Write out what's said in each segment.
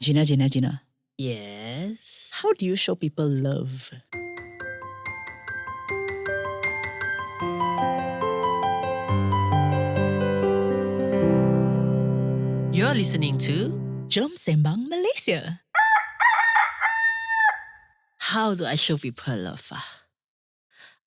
Gina. Yes. How do you show people love? You're listening to Jom Sembang Malaysia. How Do I Show People Love?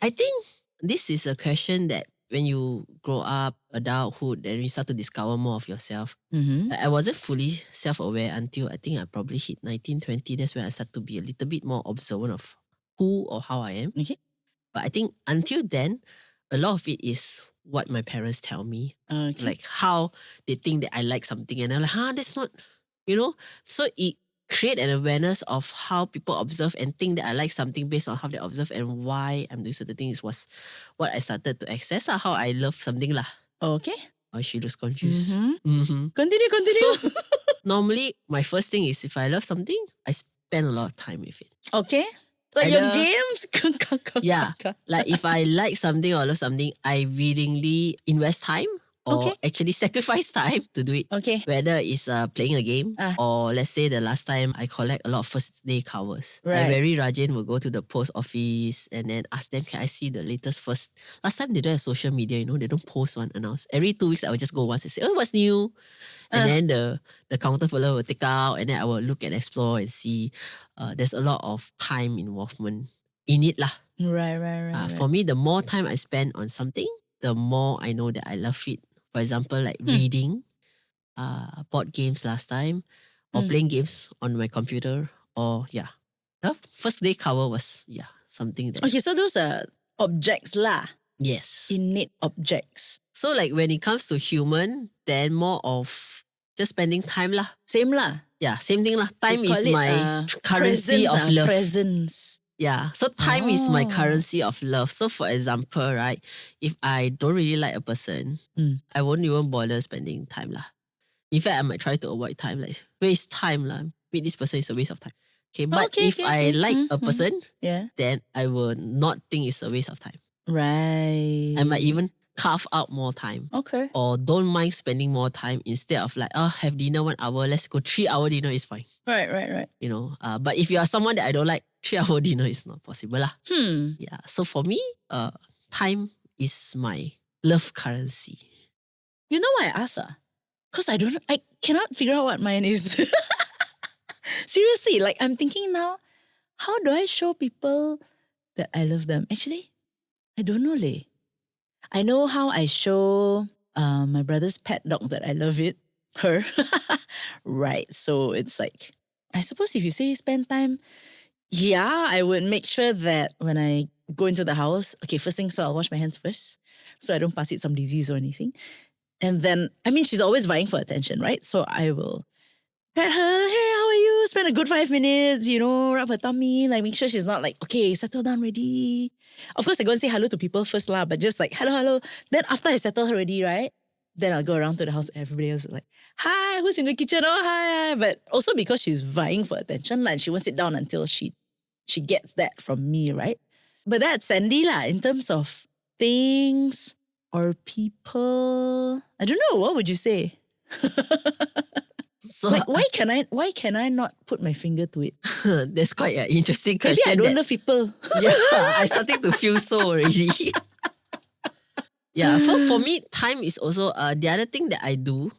I think this is a question that when you grow up, adulthood, then you start to discover more of yourself. Mm-hmm. I wasn't fully self-aware until I think I probably hit 19, 20. That's when I start to be a little bit more observant of who or how I am. Okay. But I think until then, a lot of it is what my parents tell me. Okay. Like how they think that I like something. And I'm like, that's not, So it create an awareness of how people observe and think that I like something based on how they observe and why I'm doing certain things was what I started to access, how I love something. Okay. Or she looks confused. Continue. So normally, my first thing is if I love something, I spend a lot of time with it. Okay. Like your Either- games? Yeah. Like if I like something or love something, I willingly invest time or Okay. actually sacrifice time to do it. Okay. Whether it's playing a game Ah. or let's say the last time I collect a lot of first day covers. Right. I very Rajin will go to the post office and then ask them, can I see the latest first? Last time they don't have social media, they don't post one announce. Every 2 weeks I will just go once and say, oh, what's new? And then the counter fella will take out and then I will look and explore and see. There's a lot of time involvement in it lah. Right. For me, the more time I spend on something, the more I know that I love it. For example, like reading, board games last time, or playing games on my computer, or the first day cover was something that Okay, so those are objects lah. yes. Innate objects. So like when it comes to human, then more of just spending time lah. Same lah. Yeah, same thing lah. Time They call is it, my currency presence, of love. Presence. Yeah, so time is my Oh. currency of love. So for example, right, if I don't really like a person, I won't even bother spending time lah. In fact, I might try to avoid time, like waste time lah. Meet this person is a waste of time. Okay, but if I like a person, then I will not think it's a waste of time. Right. I might even carve out more time. Okay. Or don't mind spending more time instead of like, have dinner 1 hour, let's go 3-hour dinner is fine. Right. But if you are someone that I don't like, 3-hour dinner is not possible lah. Yeah. So for me, time is my love currency. You know why I asked? Because I cannot figure out what mine is. Seriously, like I'm thinking now, how do I show people that I love them? Actually, I don't know leh. I know how I show my brother's pet dog that I love it. Her. Right. So it's like, I suppose if you say spend time, I would make sure that when I go into the house, okay, first thing, so I'll wash my hands first so I don't pass it some disease or anything. And then, she's always vying for attention, right? So I will pet her, hey, how are you? Spend a good 5 minutes, rub her tummy, like make sure she's not like, okay, settle down already. Of course, I go and say hello to people first lah, but just like, hello. Then after I settle her already, right? Then I'll go around to the house, everybody else is like, hi, who's in the kitchen? Oh, hi. But also because she's vying for attention, and she won't sit down until she gets that from me, right? But that's Sandy lah, in terms of things or people. I don't know, what would you say? So Like, why can I not put my finger to it? that's quite an interesting Maybe question. I don't love people. Yeah, I'm starting to feel so already. Yeah, so for me, time is also the other thing that I do.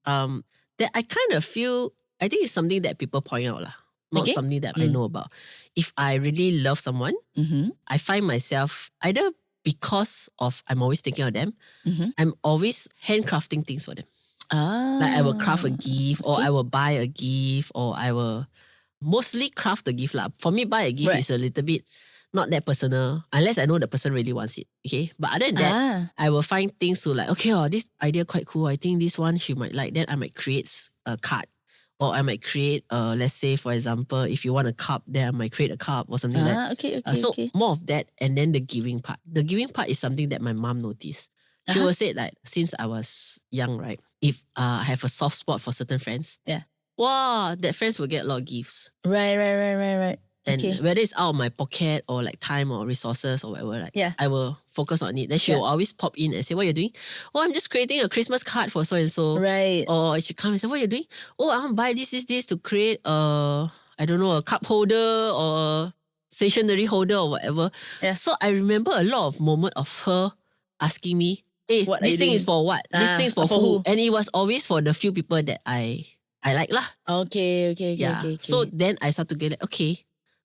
That I kind of feel, I think it's something that people point out lah, not Okay. something that I know about. If I really love someone, I find myself either because of I'm always thinking of them, I'm always handcrafting things for them. Like I will craft a gift, or I will buy a gift, or I will mostly craft a gift lah. For me, buy a gift Right. is a little bit not that personal, unless I know the person really wants it. Okay, but other than that, I will find things to like. Okay, this idea quite cool. I think this one she might like. Then I might create a card, or I might create let's say for example, if you want a cup, then I might create a cup or something like that. Okay. So more of that, and then the giving part. The giving part is something that my mom noticed. She will say like, since I was young, right? If I have a soft spot for certain friends, wow, that friends will get a lot of gifts. Right. And Okay. whether it's out of my pocket or like time or resources or whatever, like Yeah. I will focus on it. Then she will always pop in and say, what are you doing? Oh, I'm just creating a Christmas card for so-and-so. Right. Or she come and say, what are you doing? Oh, I want to buy this to create I don't know, a cup holder or a stationery holder or whatever. Yeah. So I remember a lot of moment of her asking me, hey, What are this you thing doing? is for what? This thing is for for who? who? And it was always for the few people that I like lah. Okay. Yeah. So then I start to get like, okay,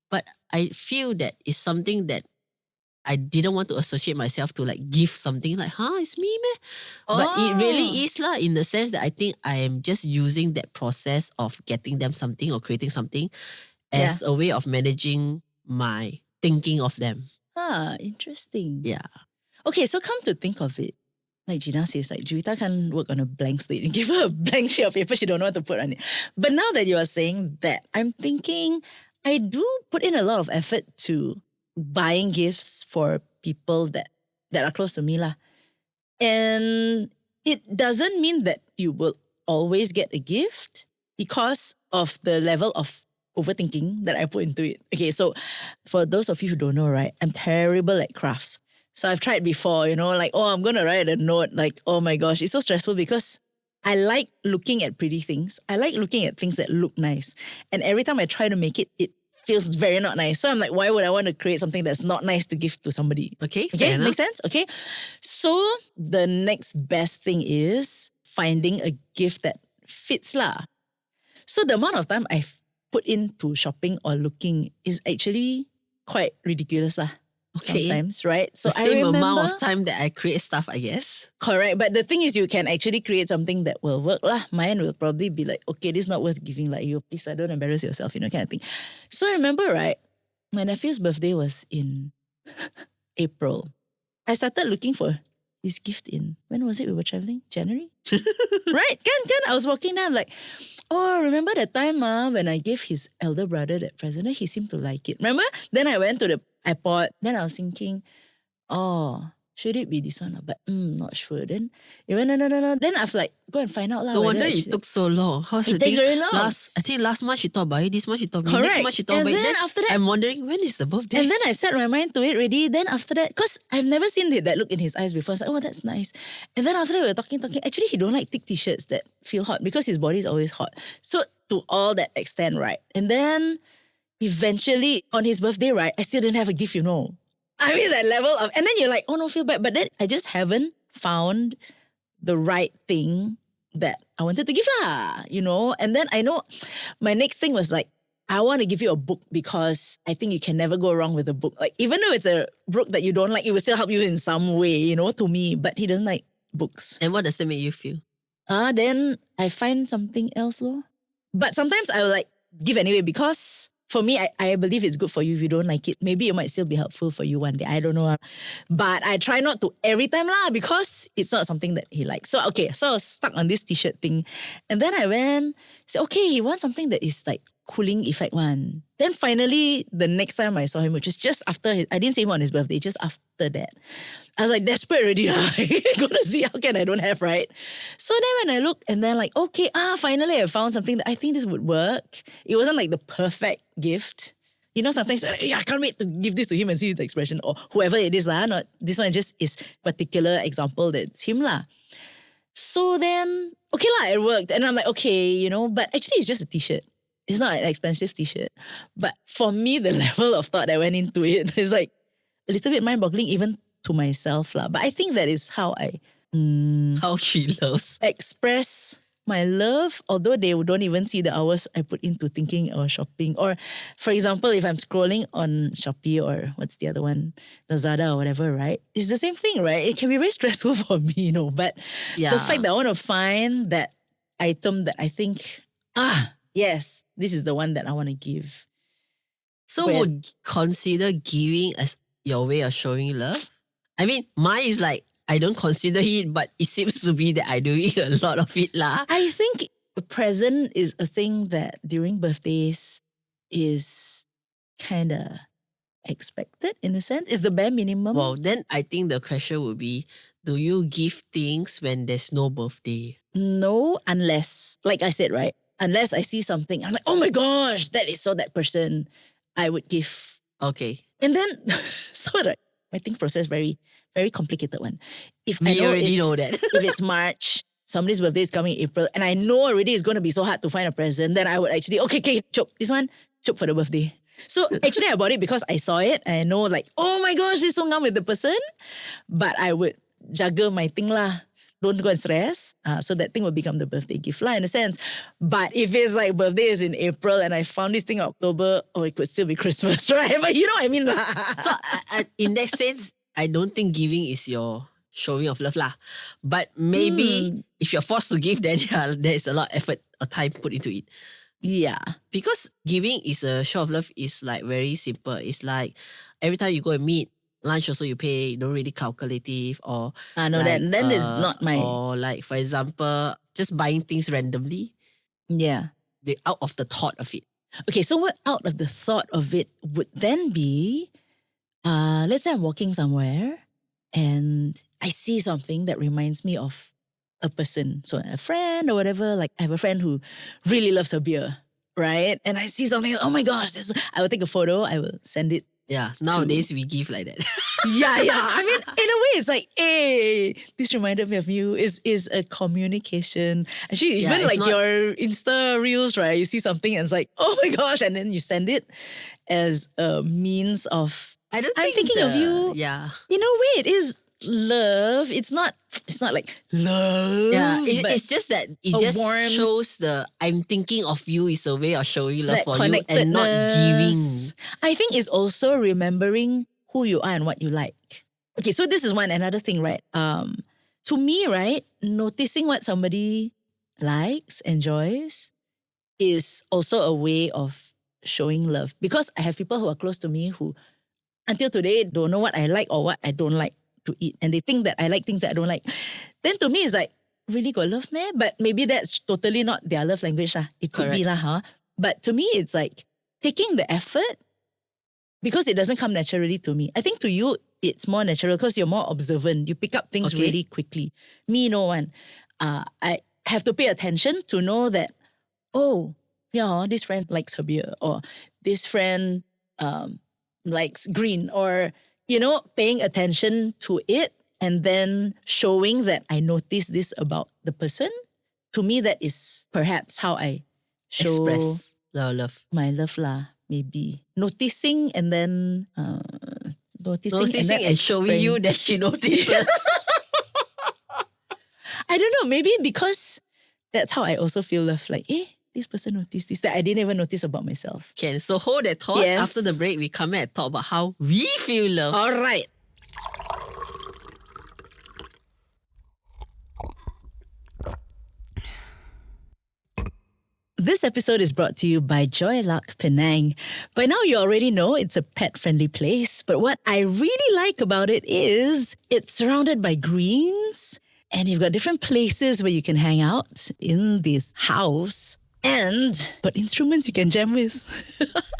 but I feel that it's something that I didn't want to associate myself to like give something like, it's me, meh? But it really is lah, in the sense that I think I am just using that process of getting them something or creating something as a way of managing my thinking of them. Interesting. Yeah. Okay, so come to think of it, like Gina says, like Juwita can't work on a blank slate. You give her a blank sheet of paper, she don't know what to put on it. But now that you are saying that, I'm thinking I do put in a lot of effort to buying gifts for people that are close to me lah. And it doesn't mean that you will always get a gift because of the level of overthinking that I put into it. Okay, so for those of you who don't know, right, I'm terrible at crafts. So I've tried before, like, I'm going to write a note. Like, oh my gosh, it's so stressful because I like looking at pretty things. I like looking at things that look nice. And every time I try to make it, it feels very not nice. So I'm like, why would I want to create something that's not nice to give to somebody? Okay, fair enough. Makes sense? Okay. So the next best thing is finding a gift that fits lah. So the amount of time I've put into shopping or looking is actually quite ridiculous lah. Okay. Sometimes, right? So the I same remember, amount of time that I create stuff, I guess. Correct. But the thing is, you can actually create something that will work lah. Mine will probably be like, okay, this is not worth giving. Like, you please, don't embarrass yourself, kind of thing. So I remember, right, my nephew's birthday was in April. I started looking for his gift in, when was it we were traveling? January? Right? Can. I was walking down like, remember that time when I gave his elder brother that present, he seemed to like it. Remember? Then I went to the airport. Then I was thinking, should it be this one? But not sure. Then it went, no. Then I've like, go and find out. No wonder it took so long. It takes very long. I think last month she thought about it, this month she thought about it, Correct. next month she thought And about it. then after that, I'm wondering, when is the birthday? And then I set my mind to it already. Then after that, because I've never seen that look in his eyes before. I was like, that's nice. And then after that, we were talking. Actually, he don't like thick t-shirts that feel hot because his body is always hot. So to all that extent, right? And then eventually, on his birthday, right, I still didn't have a gift, I mean, that level of, and then you're like, no, feel bad. But then I just haven't found the right thing that I wanted to give lah, And then I know my next thing was like, I want to give you a book because I think you can never go wrong with a book. Like, even though it's a book that you don't like, it will still help you in some way, to me. But he doesn't like books. And what does that make you feel? Then I find something else, lor. But sometimes I will like give anyway because for me, I believe it's good for you if you don't like it. Maybe it might still be helpful for you one day. I don't know. But I try not to every time lah because it's not something that he likes. So I was stuck on this t-shirt thing. And then I went, said, okay, he wants something that is like cooling effect one. Then finally, the next time I saw him, which is just after, I didn't see him on his birthday, just after that. I was like desperate already. I gotta see how can I don't have, right? So then when I looked and then like, okay, finally I found something that I think this would work. It wasn't like the perfect gift. Sometimes I can't wait to give this to him and see the expression or whoever it is lah. Not this one just is particular example that's him lah. So then, okay lah, it worked. And I'm like, okay, but actually it's just a t-shirt. It's not an expensive t-shirt. But for me, the level of thought that went into it is like a little bit mind-boggling even to myself lah. But I think that is how I how she loves. Express my love, although they don't even see the hours I put into thinking or shopping. Or for example, if I'm scrolling on Shopee or what's the other one, Lazada or whatever, right? It's the same thing, right? It can be very stressful for me, But the fact that I want to find that item that I think, yes, this is the one that I want to give. So would consider giving as your way of showing love? I mean, mine is like, I don't consider it, but it seems to be that I doing a lot of it lah. I think a present is a thing that during birthdays is kind of expected in a sense. It's the bare minimum. Well, then I think the question would be, do you give things when there's no birthday? No, unless, like I said, right? Unless I see something, I'm like, oh my gosh, that is so that person. I would give. Okay. And then, so my think process very, very complicated one. If I We know already it's, know that. if it's March, somebody's birthday is coming in April, and I know already it's going to be so hard to find a present, then I would actually, okay, chop this one, chop for the birthday. So actually I bought it because I saw it and I know like, oh my gosh, it's so ngam with the person. But I would juggle my thing lah. Don't go and stress. So that thing will become the birthday gift lah in a sense. But if it's like birthday is in April and I found this thing in October, it could still be Christmas, right? But you know what I mean lah. So in that sense, I don't think giving is your showing of love lah. But maybe if you're forced to give, then there's a lot of effort or time put into it. Yeah. Because giving is a show of love is like very simple. It's like every time you go and meet, lunch also you pay, you don't really calculative or No, like, then is not my... or like for example, just buying things randomly. Yeah. Out of the thought of it. Okay, so what out of the thought of it would then be, let's say I'm walking somewhere and I see something that reminds me of a person. So a friend or whatever, like I have a friend who really loves her beer, right? And I see something, oh my gosh, I will take a photo, I will send it. Yeah, nowadays we give like that. Yeah. I mean, in a way, it's like, hey, this reminded me of you. Is a communication. Actually, even like your Insta reels, right? You see something and it's like, oh my gosh, and then you send it as a means of. I'm thinking of you. Yeah. In a way, it is love. It's not like love. Yeah, it's just that it just shows I'm thinking of you is a way of showing love for you and not giving. I think it's also remembering who you are and what you like. Okay, so this is another thing, right? To me, right, noticing what somebody likes, enjoys, is also a way of showing love. Because I have people who are close to me who, until today, don't know what I like or what I don't like to eat. And they think that I like things that I don't like. Then to me, it's like, really got love, man? But maybe that's totally not their love language. It could be, huh? But to me, it's like taking the effort because it doesn't come naturally to me. I think to you, it's more natural because you're more observant. You pick up things really quickly. Me, no one. I have to pay attention to know that, oh, yeah, this friend likes her beer, or this friend likes green, or, paying attention to it and then showing that I noticed this about the person. To me, that is perhaps how I show express love. My love lah, maybe. Noticing and then noticing and showing you that she notices. I don't know, maybe because that's how I also feel love. Like, this person noticed this that I didn't even notice about myself. Okay, so hold that thought. Yes. After the break, we come back and talk about how we feel love. All right. This episode is brought to you by Joy Luck Penang. By now you already know it's a pet-friendly place, but what I really like about it is it's surrounded by greens and you've got different places where you can hang out in this house and got instruments you can jam with.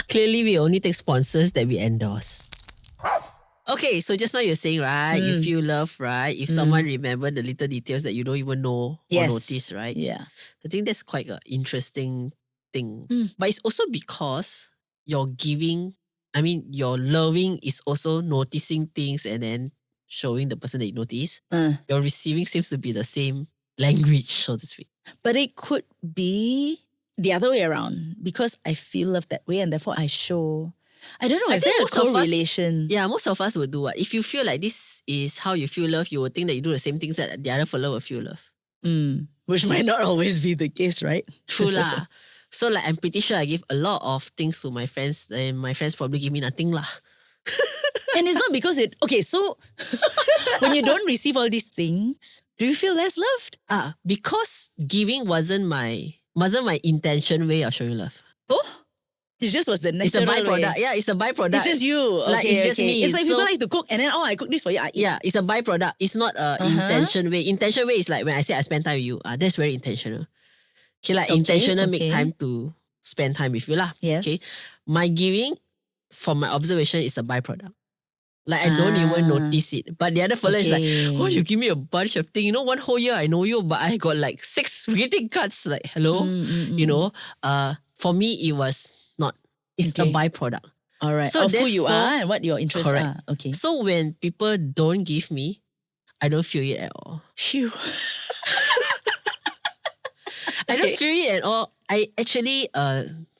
Clearly, we only take sponsors that we endorse. Okay, so just now you're saying, right, you feel love, right? If someone remember the little details that you don't even know or notice, right? Yeah. I think that's quite an interesting thing. But it's also because you're giving, your loving is also noticing things and then showing the person that you notice. Your receiving seems to be the same language, so to speak. But it could be the other way around because I feel love that way and therefore I show. I don't know, is there a correlation? Yeah, most of us would do what? If you feel like this is how you feel love, you would think that you do the same things that the other fellow will feel love. Which might not always be the case, right? True lah. So like I'm pretty sure I give a lot of things to my friends and my friends probably give me nothing lah. And it's not because okay, so when you don't receive all these things, do you feel less loved? Because giving wasn't my intention way of showing love. Oh? It just was the natural way. It's a byproduct. Yeah, it's a byproduct. It's just you. Okay, like it's just me. It's like people like to cook and then, I cook this for you. I eat. Yeah, it's a byproduct. It's not a intention way. Intention way is like when I say I spend time with you. That's very intentional. Okay, intentional make time to spend time with you lah. Yes. Okay. My giving, from my observation, is a byproduct. Like I don't even notice it. But the other fella is like, you give me a bunch of things. 1 whole year I know you, but I got like 6 greeting cards. Like, hello? For me, it was not. It's a byproduct. All right. So Of who you therefore- are and what your interests Correct. are. Okay. So when people don't give me, I don't feel it at all. Phew. I don't Okay. feel it at all. I actually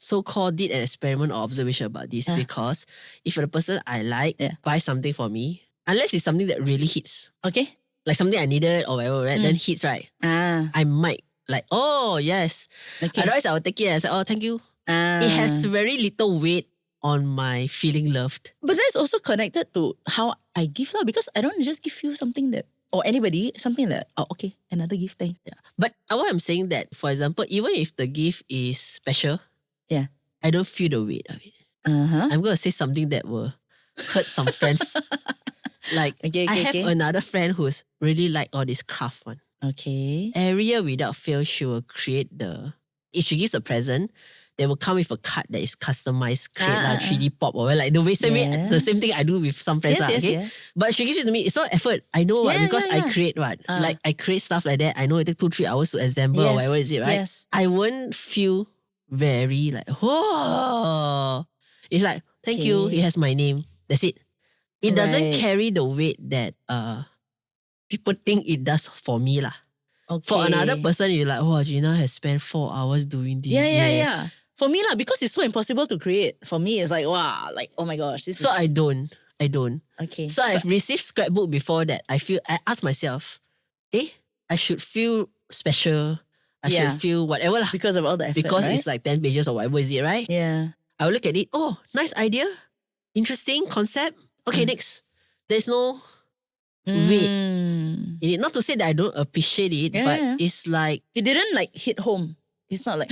so-called did an experiment or observation about this because if the person I like buys something for me, unless it's something that really hits, Okay. like something I needed or whatever, right? Then hits, right? I might like, oh yes. Okay. Otherwise I will take it and say, oh thank you. It has very little weight on my feeling loved. But that's also connected to how I give lah, because I don't just give you something that, or anybody, something that, oh okay, another gift thing. Yeah. But what I'm saying that, for example, even if the gift is special, I don't feel the weight of it. I'm going to say something that will hurt some friends. Like, I have another friend who's really like all this craft one. Okay. Every year without fail, she will create if she gives a present, they will come with a card that is customized, create 3D pop or like the same way, the same thing I do with some friends. Okay? But she gives it to me, it's not effort. I know because I create like I create stuff like that. I know it takes 2-3 hours to assemble or whatever is it, right? Yes. I won't feel very like, oh. It's like, thank you, it has my name. That's it. It doesn't carry the weight that people think it does for me lah. Okay. For another person, you're like, oh, Gina has spent 4 hours doing this. Yeah. For me lah, because it's so impossible to create. For me, it's like, wow, like, oh my gosh. So I don't. Okay. So I've received scrapbook before that. I ask myself, I should feel special. I should feel whatever lah. Because of all the effort, Because right? it's like 10 pages or whatever is it, right? Yeah. I will look at it. Oh, nice idea. Interesting concept. Okay, next. There's no weight in it. Not to say that I don't appreciate it, but it's like... It didn't like hit home. It's not like...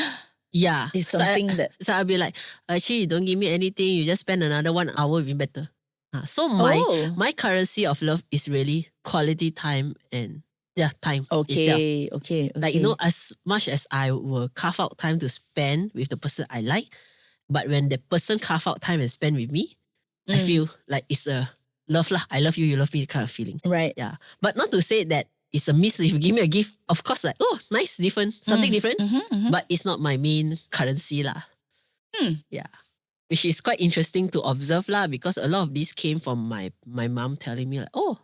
Yeah. It's something that... So I'll be like, actually, you don't give me anything. You just spend another 1 hour with me better. So my currency of love is really quality time and time itself. Okay. Like, as much as I will carve out time to spend with the person I like, but when the person carve out time and spend with me, I feel like it's a love lah. I love you, you love me kind of feeling. Right. Yeah. But not to say that it's a miss if you give me a gift. Of course, like, oh, nice, different, something different. But it's not my main currency lah. Yeah. Which is quite interesting to observe lah, because a lot of these came from my mom telling me like, oh,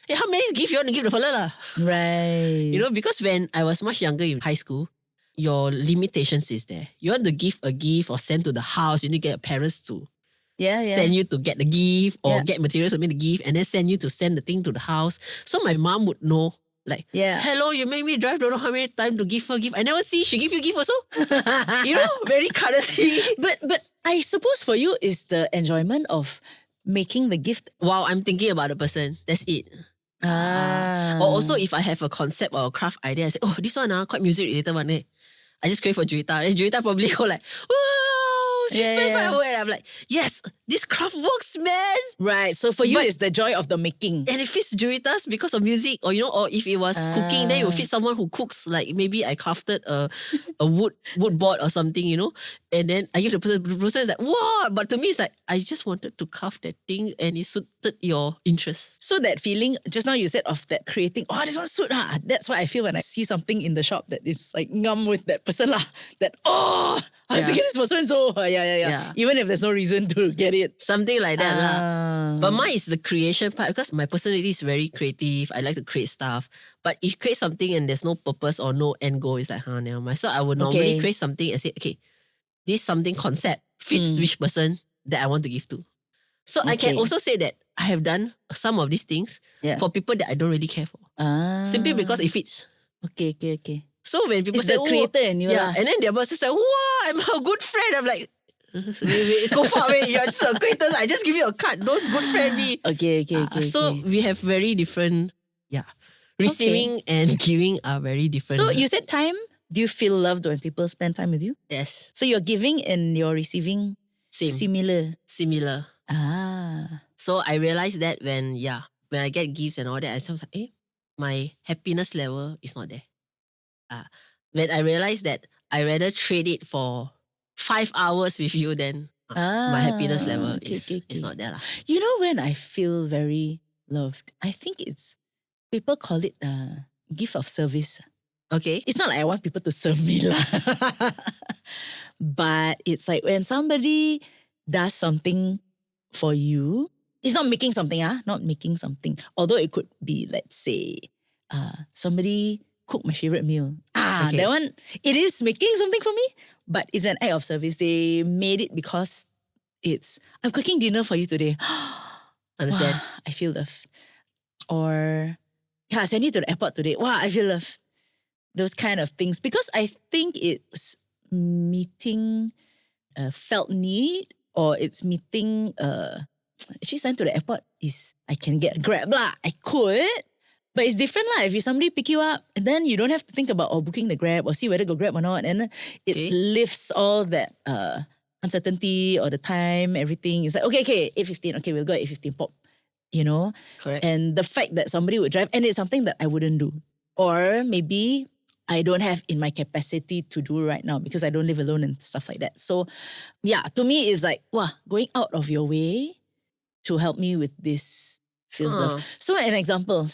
hey, how many gifts you want to give the fella lah? Right. Because when I was much younger in high school, your limitations is there. You want to give a gift or send to the house, you need to get your parents to send you to get the gift or get materials to make the gift and then send you to send the thing to the house. So my mom would know, like, hello, you make me drive don't know how many times to give her gift. I never see she give you gift also. Very currency. But I suppose for you is the enjoyment of making the gift. Wow, I'm thinking about the person. That's it. Or also if I have a concept or a craft idea, I say, oh, this one quite music related one. I just crave for Juwita. And Juwita probably go like, wow, she spent 5 hours. And I'm like, yes, this craft works, man. Right. So for you, it's the joy of the making. And it fits Juwita's because of music. Or, or if it was cooking, then it will fit someone who cooks. Like maybe I crafted a wood board or something, And then I give the person is like, wow. But to me, it's like, I just wanted to craft that thing and it suited your interest. So that feeling, just now you said of that creating, oh, this one suit. That's what I feel when I see something in the shop that is like ngam with that person lah. That, oh, I'm thinking this person. So, yeah. Even if there's no reason to get it. Something like that lah. But mine is the creation part because my personality is very creative. I like to create stuff. But if you create something and there's no purpose or no end goal, it's like, never mind. So I would normally create something and say, okay, this something concept fits which person that I want to give to. So I can also say that I have done some of these things for people that I don't really care for. Simply because it fits. Okay. So when people it's say, the creator in you. And then their boss is like, wow, I'm a good friend. I'm like, wait, go far away. You're just acquaintance. I just give you a card. Don't good friend me. Okay. So we have very different, receiving and giving are very different. So you said time. Do you feel loved when people spend time with you? Yes. So you're giving and you're receiving similar. So I realized that when I get gifts and all that, I was like, my happiness level is not there. When I realized that I rather trade it for 5 hours with you than my happiness level is not there lah. You know when I feel very loved? I think it's, people call it gift of service. Okay. It's not like I want people to serve me lah. But it's like when somebody does something for you. It's not making something, not making something. Although it could be, let's say, somebody cook my favorite meal. Okay. That one, it is making something for me, but it's an act of service. They made it because I'm cooking dinner for you today. Understand? Wow, I feel love. Or, I send you to the airport today. Wow, I feel love. Those kind of things. Because I think it's meeting a felt need, or it's meeting actually sent to the airport is I can get a Grab lah. I could. But it's different lah. If somebody pick you up, and then you don't have to think about booking the Grab or see whether go Grab or not. And it lifts all that uncertainty or the time, everything. It's like, okay, 8:15. Okay, we'll go at 8:15 pop. You know? Correct. And the fact that somebody would drive, and it's something that I wouldn't do. Or maybe I don't have in my capacity to do right now because I don't live alone and stuff like that. So yeah, to me it's like, going out of your way to help me with this feels love. So an example,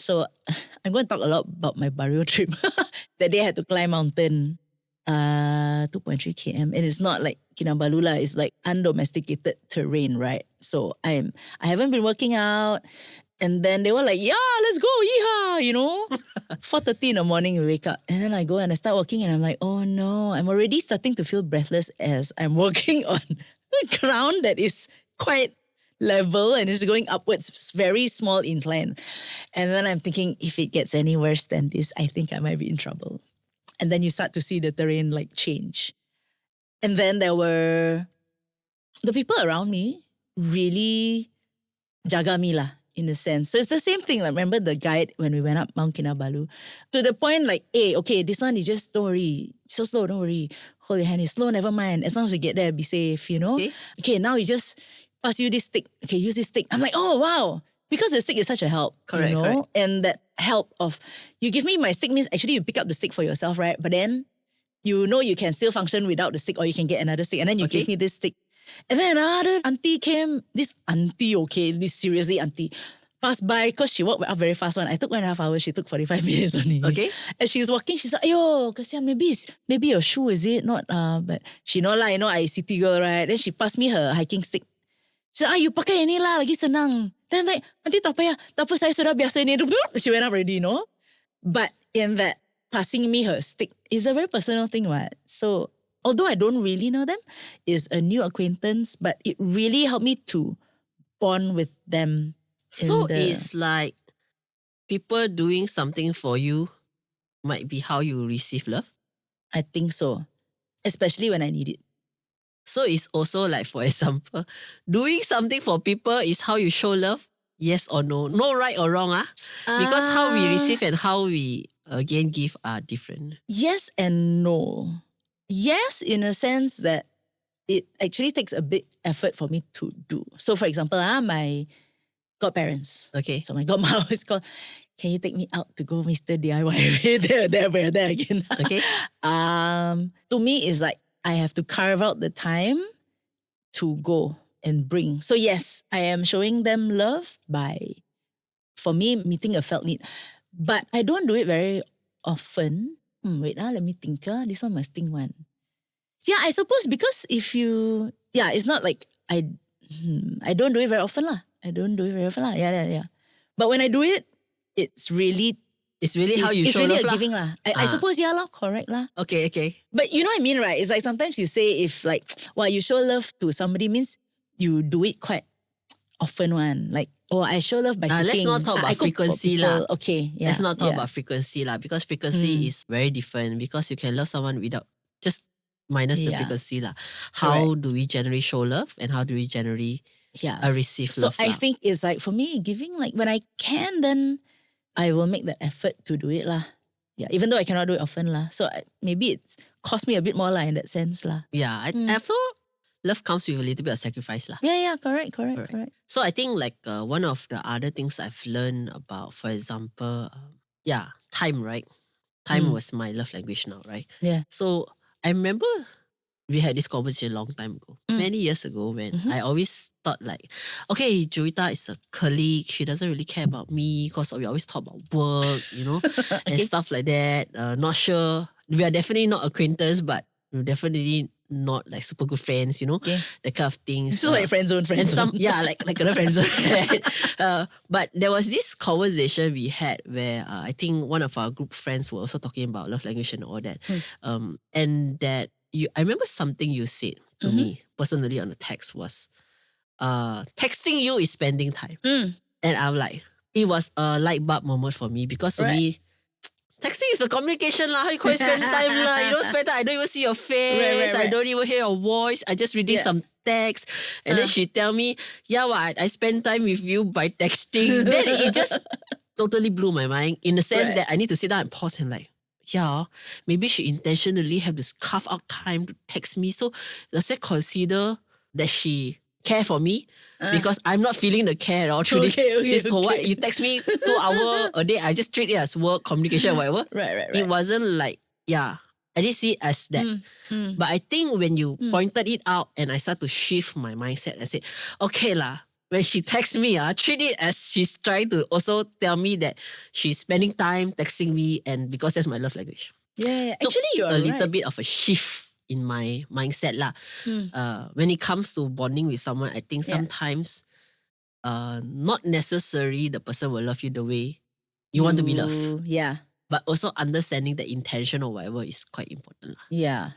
I'm going to talk a lot about my Barrio trip. That day I had to climb mountain, 2.3 km. And it's not like Kinabalu lah, it's like undomesticated terrain, right? So I haven't been working out. And then they were like, yeah, let's go, yeehaw, 4:30 in the morning we wake up. And then I go and I start walking and I'm like, oh no, I'm already starting to feel breathless as I'm walking on the ground that is quite level and is going upwards, very small incline. And then I'm thinking, if it gets any worse than this, I think I might be in trouble. And then you start to see the terrain like change. And then there were the people around me really jaga me lah, in a sense. So it's the same thing. Like, remember the guide when we went up Mount Kinabalu? To the point like, hey, okay, this one you just don't worry. So slow, don't worry. Hold your hand, it's slow, never mind. As long as you get there, be safe, Okay, now you just pass you this stick. Okay, use this stick. I'm like, oh wow. Because the stick is such a help. Correct, correct. correct. And that help of, you give me my stick means actually you pick up the stick for yourself, right? But then you can still function without the stick, or you can get another stick. And then you give me this stick. And then another auntie came. This seriously auntie, passed by because she walked up very fast one. I took 1.5 hours. She took 45 minutes only. Okay. As she was walking, she said, ayo, kasihan, maybe your shoe, is it? Not, but she know lah, I city girl, right? Then she passed me her hiking stick. She said, you pakai ini lah, lagi senang. Then I'm like, auntie tak payah, saya sudah biasa ni. She went up already, But in that, passing me her stick is a very personal thing, right? So, although I don't really know them, is a new acquaintance, but it really helped me to bond with them. So it's like people doing something for you might be how you receive love? I think so. Especially when I need it. So it's also like, for example, doing something for people is how you show love? Yes or no? No right or wrong, Because how we receive and how we again give are different. Yes and no. Yes, in a sense that it actually takes a big effort for me to do. So for example, my godparents. Okay. So my godmother is called, can you take me out to go Mr. DIY? there again. Okay. To me, it's like I have to carve out the time to go and bring. So yes, I am showing them love by, for me, meeting a felt need. But I don't do it very often. Wait, let me think. This one must think one. Yeah, I suppose because it's not like I don't do it very often lah. Yeah. But when I do it, it's really how you show love lah. It's really a giving lah. I suppose lah, correct lah. Okay. But you know what I mean, right? It's like sometimes you say if like, you show love to somebody means you do it quite often one. Like, I show love by cooking. Let's not talk about frequency lah. Okay, yeah. Let's not talk about frequency lah, because frequency is very different, because you can love someone without just minus the frequency lah. How do we generally show love and how do we generally receive love? So I think it's like for me giving, like when I can, then I will make the effort to do it lah. Yeah, even though I cannot do it often lah. So maybe it's cost me a bit more lah in that sense lah. Yeah, I thought love comes with a little bit of sacrifice lah. Yeah, correct. So I think like one of the other things I've learned about, for example, time, right? Time was my love language now, right? Yeah. So I remember we had this conversation a long time ago, many years ago, when I always thought like, okay, Juwita is a colleague. She doesn't really care about me because we always talk about work, and stuff like that. Not sure. We are definitely not acquaintance, but we're definitely not like super good friends, you know, Okay. that kind of things. So like friend zone. And some, yeah, like other friends. Right? But there was this conversation we had where I think one of our group friends were also talking about love language and all that. And that I remember something you said to me personally on the text was, texting you is spending time. And I'm like, it was a light bulb moment for me because to me, texting is a communication lah. How you call it spend time lah? You don't spend time. I don't even see your face. I don't even hear your voice. I just reading some text. And then she tell me, yeah, what? I spend time with you by texting. Then it just totally blew my mind in the sense that I need to sit down and pause and like, yeah, maybe she intentionally have to carve out time to text me. So does that consider that she care for me? Because I'm not feeling the care at all through this whole what you text me 2 hours a day. I just treat it as work, communication, whatever. Right. It wasn't like, I didn't see it as that. But I think when you pointed it out and I start to shift my mindset, I said, okay lah, when she texts me, treat it as she's trying to also tell me that she's spending time texting me, and because that's my love language. Yeah. Actually, you're a little bit of a shift in my mindset lah. When it comes to bonding with someone, I think sometimes not necessarily the person will love you the way you want to be loved. Yeah. But also understanding the intention or whatever is quite important lah. Yeah.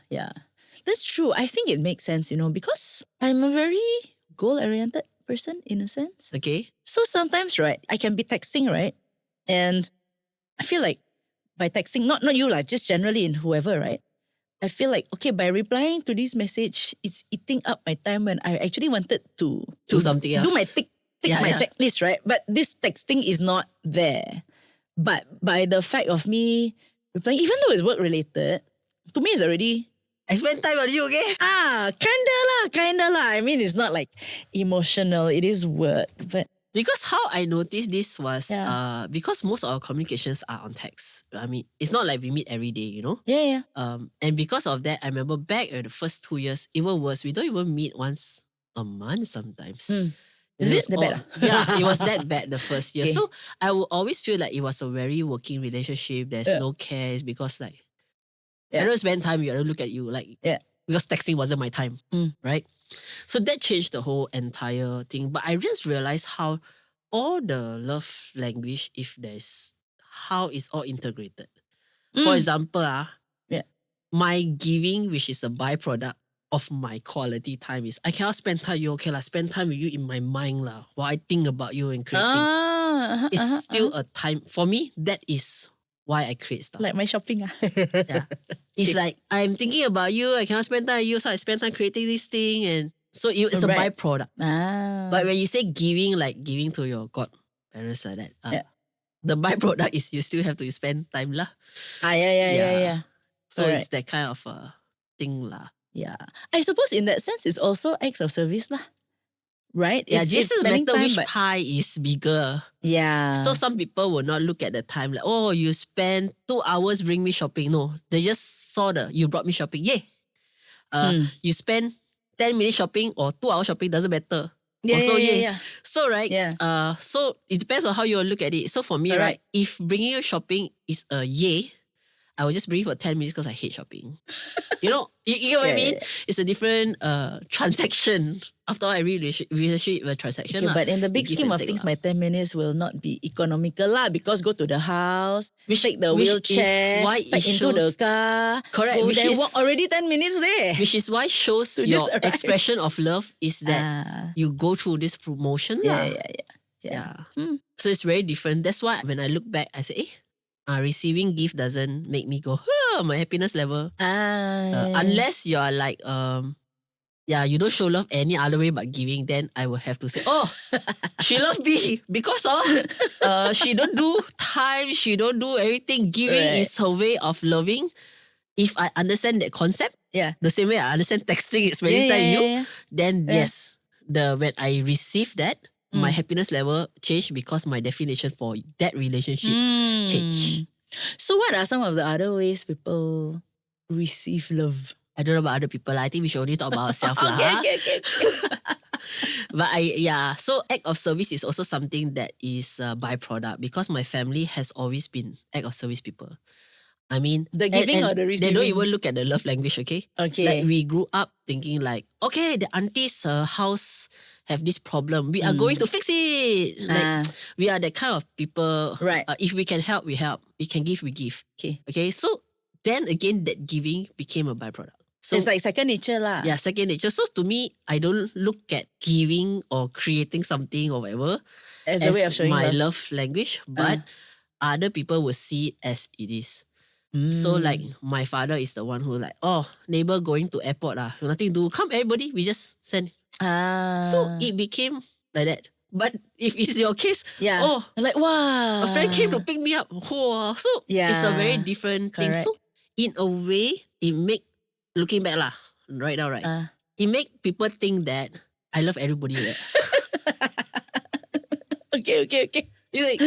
That's true. I think it makes sense, because I'm a very goal-oriented person in a sense. Okay. So sometimes, right, I can be texting, right? And I feel like by texting, not you lah, just generally in whoever, right? I feel like, okay, by replying to this message, it's eating up my time when I actually wanted to do something else. Do my tick my checklist, right? But this texting is not there. But by the fact of me replying, even though it's work-related, to me it's already... I spend time on you, okay? Kinda lah. I mean, it's not like emotional. It is work, but... Because how I noticed this was because most of our communications are on text. I mean, it's not like we meet every day, you know? Yeah. And because of that, I remember back in the first 2 years, even worse, we don't even meet once a month sometimes. Is it that bad? Yeah, it was that bad the first year. Okay. So I would always feel like it was a very working relationship. There's no care. It's because like, I don't spend time, I don't look at you. Like, because texting wasn't my time, right? So that changed the whole entire thing. But I just realized how all the love language, how it's all integrated. For example, my giving, which is a byproduct of my quality time, is I cannot spend time with you, okay, spend time with you in my mind while I think about you and creating. It's still a time, for me, that is why I create stuff. Like my shopping. It's like, I'm thinking about you, I cannot spend time with you, so I spend time creating this thing. And so it's a byproduct. But when you say giving, like giving to your godparents like that, the byproduct is you still have to spend time lah. Yeah. So it's that kind of thing lah. Yeah. I suppose in that sense, it's also acts of service lah. Right? Yeah, it's just spending matter time, which but- pie is bigger. Yeah. So some people will not look at the time like, oh, you spend 2 hours bring me shopping. No, they just saw you brought me shopping. Yay. You spend 10 minutes shopping or 2 hours shopping, doesn't matter. Yeah. So right, so it depends on how you look at it. So for me, right, if bringing you shopping is a yay, I will just bring you for 10 minutes because I hate shopping. You know what I mean? It's a different transaction. After all, every relationship a transaction. Okay, lah. but in the big You give scheme and of take things, lah. my 10 minutes will not be economical lah, because go to the house, take the which wheelchair, is why back it into shows- the car, Correct, go which there, is- walk already 10 minutes there. Which is why shows To your just arrive. expression of love is that you go through this promotion lah. Yeah. So it's very different. That's why when I look back, I say, receiving gift doesn't make me go, my happiness level. Unless you are like, you don't show love any other way but giving, then I will have to say, she loved me because of, she don't do time, she don't do everything. Giving is her way of loving. If I understand that concept, the same way I understand texting is spending time with you, then yes, when I receive that, my happiness level changed because my definition for that relationship changed. So what are some of the other ways people receive love? I don't know about other people. I think we should only talk about ourselves. Okay. But so act of service is also something that is a byproduct because my family has always been act of service people. I mean, The giving or the they don't receiving? even look at the love language, okay? Okay. Like we grew up thinking like, okay, the auntie's house have this problem. We are going to fix it. Like we are that kind of people. Right. If we can help, we help. We can give, we give. Okay. Okay. So then again, that giving became a byproduct. So It's like second nature lah. yeah, second nature. So to me, I don't look at giving or creating something or whatever As a way of showing my love. love language, but other people will see it as it is. So like my father is the one who like, oh, neighbor going to airport nothing to do. Come everybody, we just send. So it became like that. But if it's your case, like wow, a friend came to pick me up. Whoa. So it's a very different thing. So in a way, it make, looking back right now, right? It make people think that I love everybody. Okay. It's like,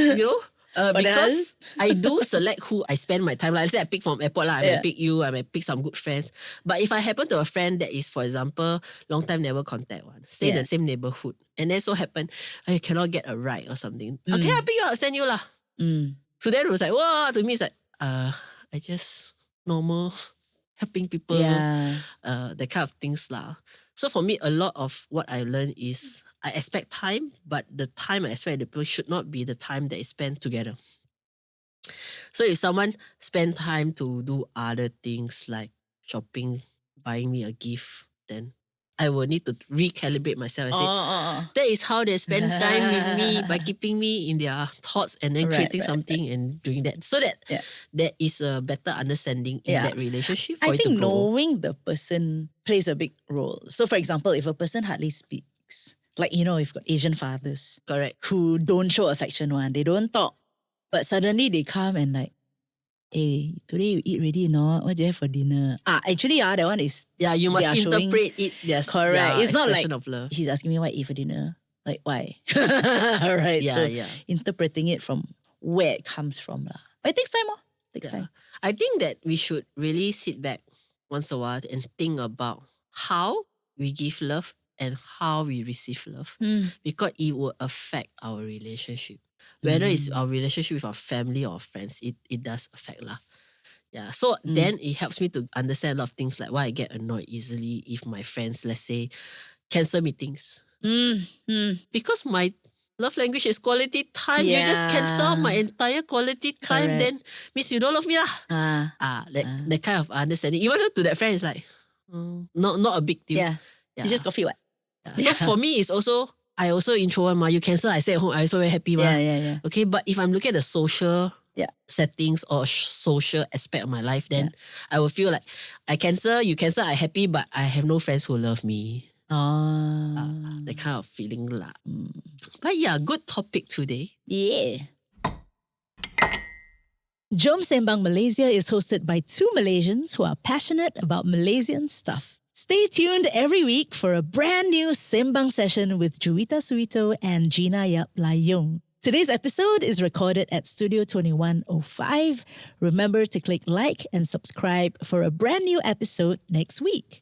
because I do select who I spend my time. Like I said, I pick from airport I may pick you, I may pick some good friends. But if I happen to a friend that is, for example, long time never contact one, stay in the same neighborhood, and then so happen I cannot get a ride or something. Okay, I'll pick you up, I'll send you lah. So then it was like, wow, to me it's like, I just normal helping people, that kind of things lah. So for me, a lot of what I learned is I expect time, but the time I expect the people should not be the time that is spent together. So if someone spend time to do other things like shopping, buying me a gift, then I will need to recalibrate myself and say, that is how they spend time with me, by keeping me in their thoughts and then creating something and doing that. So that there is a better understanding in that relationship for I it to think grow. knowing the person plays a big role. So for example, if a person hardly speaks, like, you've got Asian fathers. Correct. Who don't show affection one. They don't talk. But suddenly they come and like, hey, today you eat already or not? What do you have for dinner? Actually, that one is... Yeah, you must interpret it. Yes, correct. It's not like of love. He's asking me what I eat for dinner. Like, why? Right. Yeah, so interpreting it from where it comes from. But it takes time. Takes time. I think that we should really sit back once a while and think about how we give love and how we receive love. Because it will affect our relationship. Whether it's our relationship with our family or friends, it does affect lah. Yeah. So then it helps me to understand a lot of things, like why I get annoyed easily if my friends, let's say, cancel meetings. Because my love language is quality time. You just cancel my entire quality time, then means you don't love me lah. That kind of understanding. Even to that friend, is like, not a big deal. Yeah. It's just coffee what? So for me, it's also, I also introvert ma. You cancel, I stay at home. I also very happy ma. Yeah. Okay, but if I'm looking at the social settings or social aspect of my life, then I will feel like I cancel, you cancel, I happy, but I have no friends who love me. That kind of feeling lah. But yeah, good topic today. Yeah. Jom Sembang Malaysia is hosted by two Malaysians who are passionate about Malaysian stuff. Stay tuned every week for a brand new Sembang session with Juwita Suwito and Gina Yoong. Today's episode is recorded at Studio 2105. Remember to click like and subscribe for a brand new episode next week.